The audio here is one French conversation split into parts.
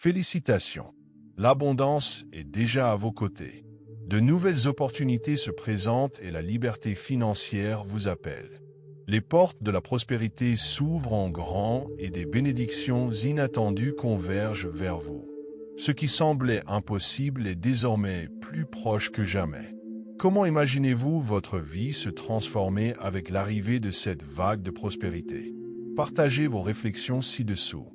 Félicitations! L'abondance est déjà à vos côtés. De nouvelles opportunités se présentent et la liberté financière vous appelle. Les portes de la prospérité s'ouvrent en grand et des bénédictions inattendues convergent vers vous. Ce qui semblait impossible est désormais plus proche que jamais. Comment imaginez-vous votre vie se transformer avec l'arrivée de cette vague de prospérité? Partagez vos réflexions ci-dessous.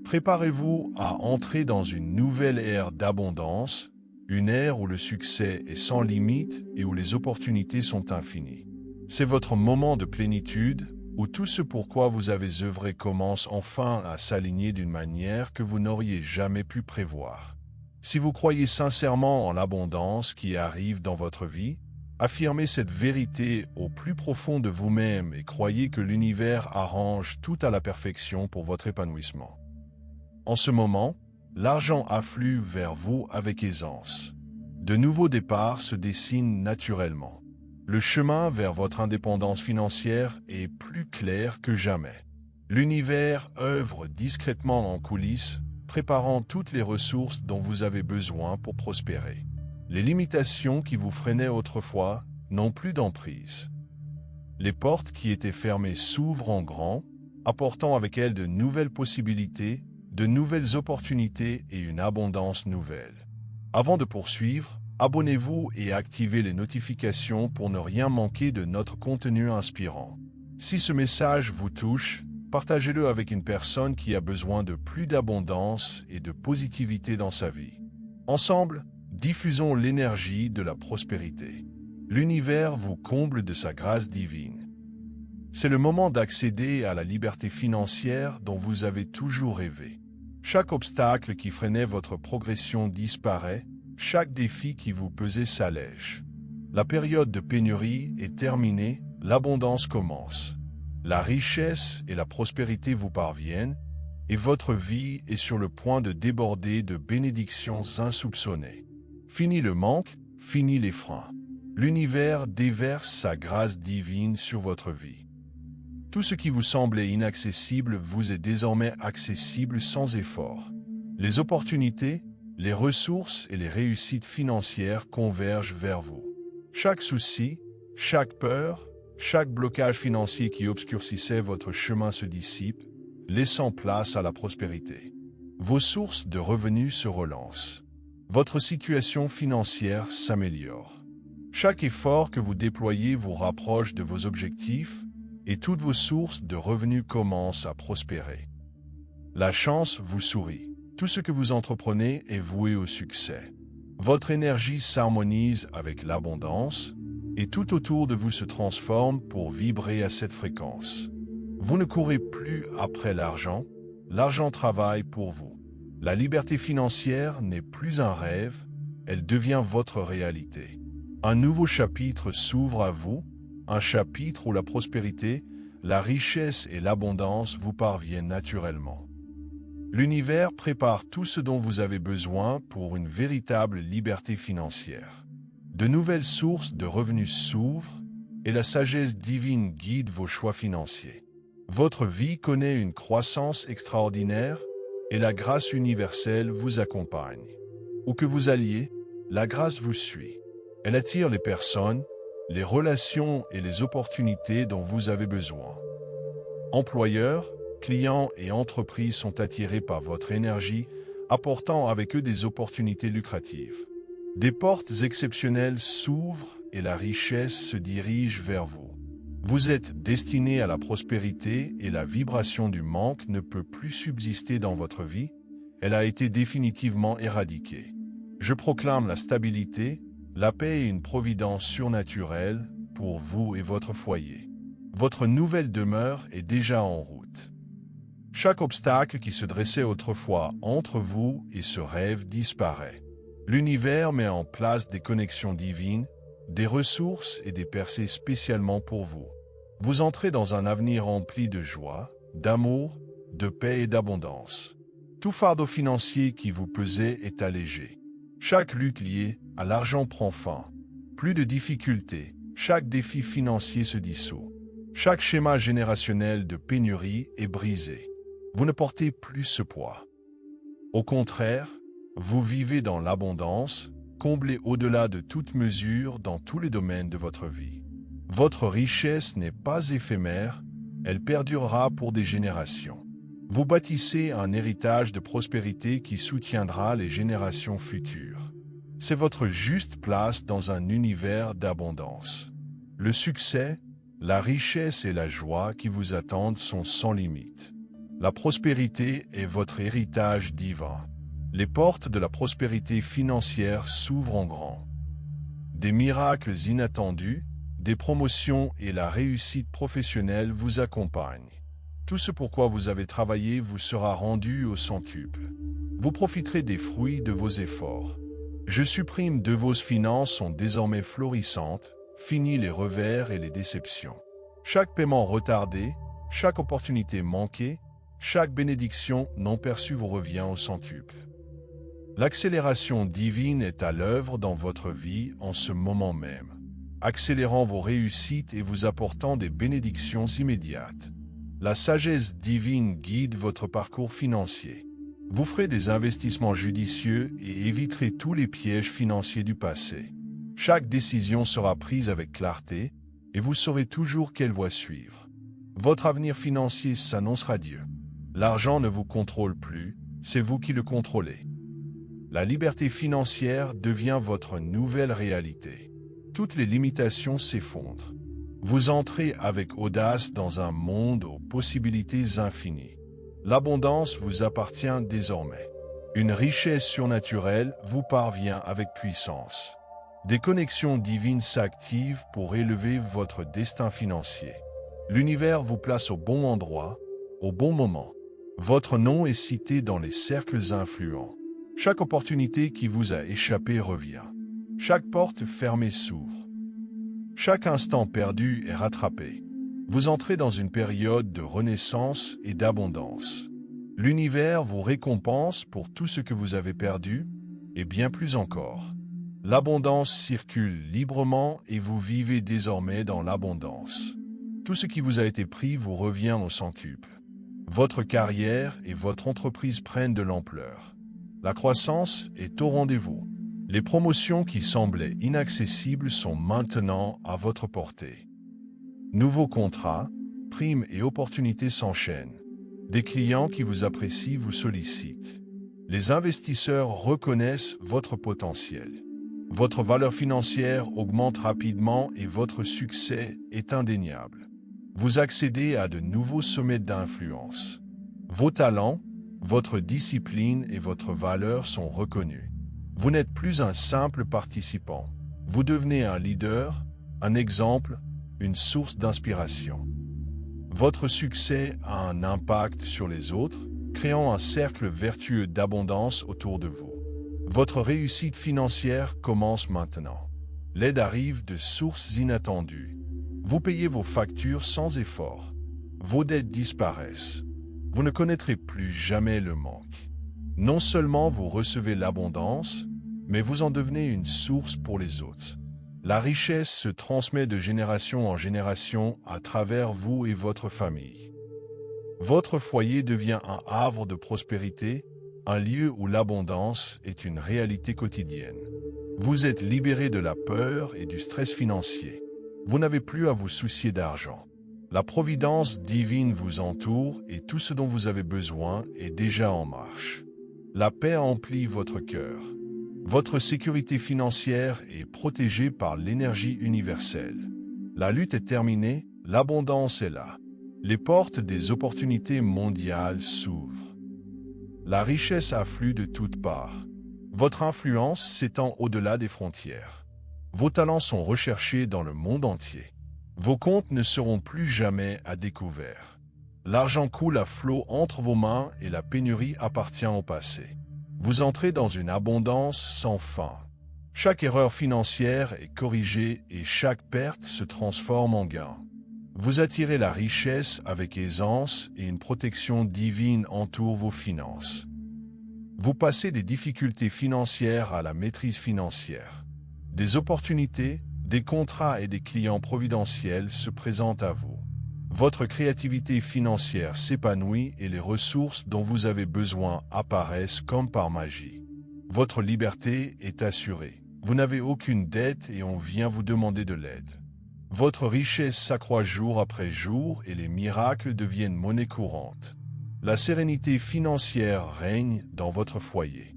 Préparez-vous à entrer dans une nouvelle ère d'abondance, une ère où le succès est sans limite et où les opportunités sont infinies. C'est votre moment de plénitude, où tout ce pourquoi vous avez œuvré commence enfin à s'aligner d'une manière que vous n'auriez jamais pu prévoir. Si vous croyez sincèrement en l'abondance qui arrive dans votre vie, affirmez cette vérité au plus profond de vous-même et croyez que l'univers arrange tout à la perfection pour votre épanouissement. En ce moment, l'argent afflue vers vous avec aisance. De nouveaux départs se dessinent naturellement. Le chemin vers votre indépendance financière est plus clair que jamais. L'univers œuvre discrètement en coulisses, préparant toutes les ressources dont vous avez besoin pour prospérer. Les limitations qui vous freinaient autrefois n'ont plus d'emprise. Les portes qui étaient fermées s'ouvrent en grand, apportant avec elles de nouvelles possibilités, de nouvelles opportunités et une abondance nouvelle. Avant de poursuivre, abonnez-vous et activez les notifications pour ne rien manquer de notre contenu inspirant. Si ce message vous touche, partagez-le avec une personne qui a besoin de plus d'abondance et de positivité dans sa vie. Ensemble, diffusons l'énergie de la prospérité. L'univers vous comble de sa grâce divine. C'est le moment d'accéder à la liberté financière dont vous avez toujours rêvé. Chaque obstacle qui freinait votre progression disparaît, chaque défi qui vous pesait s'allège. La période de pénurie est terminée, l'abondance commence. La richesse et la prospérité vous parviennent, et votre vie est sur le point de déborder de bénédictions insoupçonnées. Fini le manque, fini les freins. L'univers déverse sa grâce divine sur votre vie. Tout ce qui vous semblait inaccessible vous est désormais accessible sans effort. Les opportunités, les ressources et les réussites financières convergent vers vous. Chaque souci, chaque peur, chaque blocage financier qui obscurcissait votre chemin se dissipe, laissant place à la prospérité. Vos sources de revenus se relancent. Votre situation financière s'améliore. Chaque effort que vous déployez vous rapproche de vos objectifs et toutes vos sources de revenus commencent à prospérer. La chance vous sourit. Tout ce que vous entreprenez est voué au succès. Votre énergie s'harmonise avec l'abondance et tout autour de vous se transforme pour vibrer à cette fréquence. Vous ne courez plus après l'argent, l'argent travaille pour vous. La liberté financière n'est plus un rêve, elle devient votre réalité. Un nouveau chapitre s'ouvre à vous, un chapitre où la prospérité, la richesse et l'abondance vous parviennent naturellement. L'univers prépare tout ce dont vous avez besoin pour une véritable liberté financière. De nouvelles sources de revenus s'ouvrent et la sagesse divine guide vos choix financiers. Votre vie connaît une croissance extraordinaire et la grâce universelle vous accompagne. Où que vous alliez, la grâce vous suit. Elle attire les personnes, les relations et les opportunités dont vous avez besoin. Employeurs, clients et entreprises sont attirés par votre énergie, apportant avec eux des opportunités lucratives. Des portes exceptionnelles s'ouvrent et la richesse se dirige vers vous. Vous êtes destiné à la prospérité et la vibration du manque ne peut plus subsister dans votre vie, elle a été définitivement éradiquée. Je proclame la stabilité, la paix et une providence surnaturelle pour vous et votre foyer. Votre nouvelle demeure est déjà en route. Chaque obstacle qui se dressait autrefois entre vous et ce rêve disparaît. L'univers met en place des connexions divines, des ressources et des percées spécialement pour vous. Vous entrez dans un avenir rempli de joie, d'amour, de paix et d'abondance. Tout fardeau financier qui vous pesait est allégé. Chaque lutte liée à l'argent prend fin. Plus de difficultés, chaque défi financier se dissout. Chaque schéma générationnel de pénurie est brisé. Vous ne portez plus ce poids. Au contraire, vous vivez dans l'abondance, comblé au-delà de toute mesure dans tous les domaines de votre vie. Votre richesse n'est pas éphémère, elle perdurera pour des générations. Vous bâtissez un héritage de prospérité qui soutiendra les générations futures. C'est votre juste place dans un univers d'abondance. Le succès, la richesse et la joie qui vous attendent sont sans limite. La prospérité est votre héritage divin. Les portes de la prospérité financière s'ouvrent en grand. Des miracles inattendus, des promotions et la réussite professionnelle vous accompagnent. Tout ce pourquoi vous avez travaillé vous sera rendu au centuple. Vous profiterez des fruits de vos efforts. Je supprime de vos finances sont désormais florissantes, fini les revers et les déceptions. Chaque paiement retardé, chaque opportunité manquée, chaque bénédiction non perçue vous revient au centuple. L'accélération divine est à l'œuvre dans votre vie en ce moment même, accélérant vos réussites et vous apportant des bénédictions immédiates. La sagesse divine guide votre parcours financier. Vous ferez des investissements judicieux et éviterez tous les pièges financiers du passé. Chaque décision sera prise avec clarté et vous saurez toujours quelle voie suivre. Votre avenir financier s'annonce radieux. L'argent ne vous contrôle plus, c'est vous qui le contrôlez. La liberté financière devient votre nouvelle réalité. Toutes les limitations s'effondrent. Vous entrez avec audace dans un monde aux possibilités infinies. L'abondance vous appartient désormais. Une richesse surnaturelle vous parvient avec puissance. Des connexions divines s'activent pour élever votre destin financier. L'univers vous place au bon endroit, au bon moment. Votre nom est cité dans les cercles influents. Chaque opportunité qui vous a échappé revient. Chaque porte fermée s'ouvre. Chaque instant perdu est rattrapé. Vous entrez dans une période de renaissance et d'abondance. L'univers vous récompense pour tout ce que vous avez perdu, et bien plus encore. L'abondance circule librement et vous vivez désormais dans l'abondance. Tout ce qui vous a été pris vous revient au centuple. Votre carrière et votre entreprise prennent de l'ampleur. La croissance est au rendez-vous. Les promotions qui semblaient inaccessibles sont maintenant à votre portée. Nouveaux contrats, primes et opportunités s'enchaînent. Des clients qui vous apprécient vous sollicitent. Les investisseurs reconnaissent votre potentiel. Votre valeur financière augmente rapidement et votre succès est indéniable. Vous accédez à de nouveaux sommets d'influence. Vos talents, votre discipline et votre valeur sont reconnus. Vous n'êtes plus un simple participant. Vous devenez un leader, un exemple, une source d'inspiration. Votre succès a un impact sur les autres, créant un cercle vertueux d'abondance autour de vous. Votre réussite financière commence maintenant. L'aide arrive de sources inattendues. Vous payez vos factures sans effort. Vos dettes disparaissent. Vous ne connaîtrez plus jamais le manque. Non seulement vous recevez l'abondance, mais vous en devenez une source pour les autres. La richesse se transmet de génération en génération à travers vous et votre famille. Votre foyer devient un havre de prospérité, un lieu où l'abondance est une réalité quotidienne. Vous êtes libéré de la peur et du stress financier. Vous n'avez plus à vous soucier d'argent. La providence divine vous entoure et tout ce dont vous avez besoin est déjà en marche. La paix emplit votre cœur. Votre sécurité financière est protégée par l'énergie universelle. La lutte est terminée, l'abondance est là. Les portes des opportunités mondiales s'ouvrent. La richesse afflue de toutes parts. Votre influence s'étend au-delà des frontières. Vos talents sont recherchés dans le monde entier. Vos comptes ne seront plus jamais à découvert. L'argent coule à flot entre vos mains et la pénurie appartient au passé. Vous entrez dans une abondance sans fin. Chaque erreur financière est corrigée et chaque perte se transforme en gain. Vous attirez la richesse avec aisance et une protection divine entoure vos finances. Vous passez des difficultés financières à la maîtrise financière. Des opportunités, des contrats et des clients providentiels se présentent à vous. Votre créativité financière s'épanouit et les ressources dont vous avez besoin apparaissent comme par magie. Votre liberté est assurée. Vous n'avez aucune dette et on vient vous demander de l'aide. Votre richesse s'accroît jour après jour et les miracles deviennent monnaie courante. La sérénité financière règne dans votre foyer.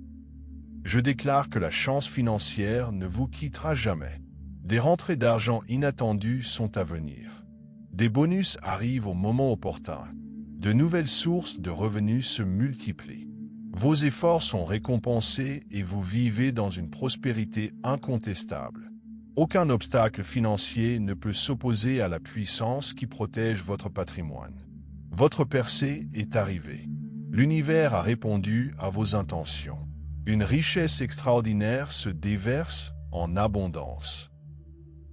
Je déclare que la chance financière ne vous quittera jamais. Des rentrées d'argent inattendues sont à venir. Des bonus arrivent au moment opportun. De nouvelles sources de revenus se multiplient. Vos efforts sont récompensés et vous vivez dans une prospérité incontestable. Aucun obstacle financier ne peut s'opposer à la puissance qui protège votre patrimoine. Votre percée est arrivée. L'univers a répondu à vos intentions. Une richesse extraordinaire se déverse en abondance.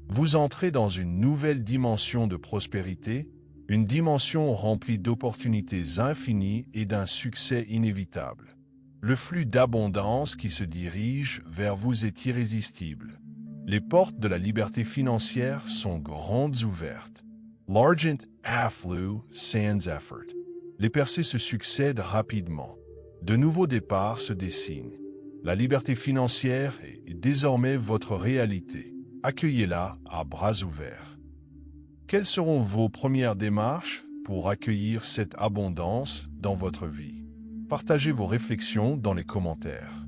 Vous entrez dans une nouvelle dimension de prospérité, une dimension remplie d'opportunités infinies et d'un succès inévitable. Le flux d'abondance qui se dirige vers vous est irrésistible. Les portes de la liberté financière sont grandes ouvertes. L'argent afflue sans effort. Les percées se succèdent rapidement. De nouveaux départs se dessinent. La liberté financière est désormais votre réalité. Accueillez-la à bras ouverts. Quelles seront vos premières démarches pour accueillir cette abondance dans votre vie? Partagez vos réflexions dans les commentaires.